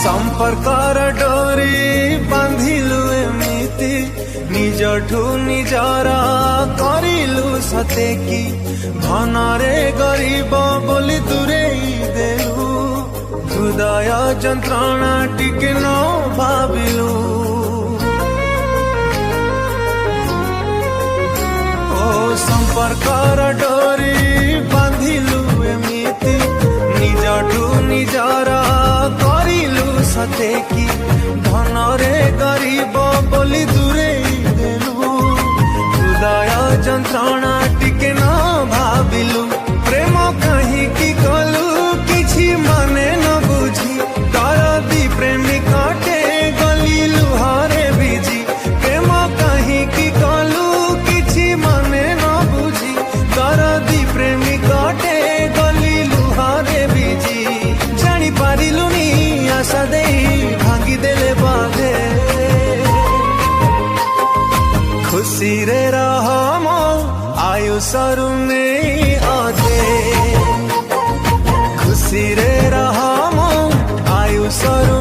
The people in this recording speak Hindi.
संपर्कर डोरी बांधिलु एमिति निजठु निजरा करिलु सते कि धनरे गरीब बोली दूरेई देलु हृदय जंत्रणा टिके न भाबिलु ओ संपर्कर डोरी बांधिलु एमिति निजठु निजरा करिलु सते कि धनरे गरीब बोली दूरेई देलु हृदय जंत्रणा टिके न भाबिलु प्रेम कहीं की कलु किछि माने न बुझी दरदी प्रेमिकाटे गली लुहारे बिजी प्रेम कहीं की कलु किछि माने न बुझी दरदी प्रेमिकाटे गली लुहारे बिजी जानी पारिलुनी आशा देई भांगी देले बाधे खुशी रे रहम आयुषरु नहीं आदे खुशी रे रहम आयुषरु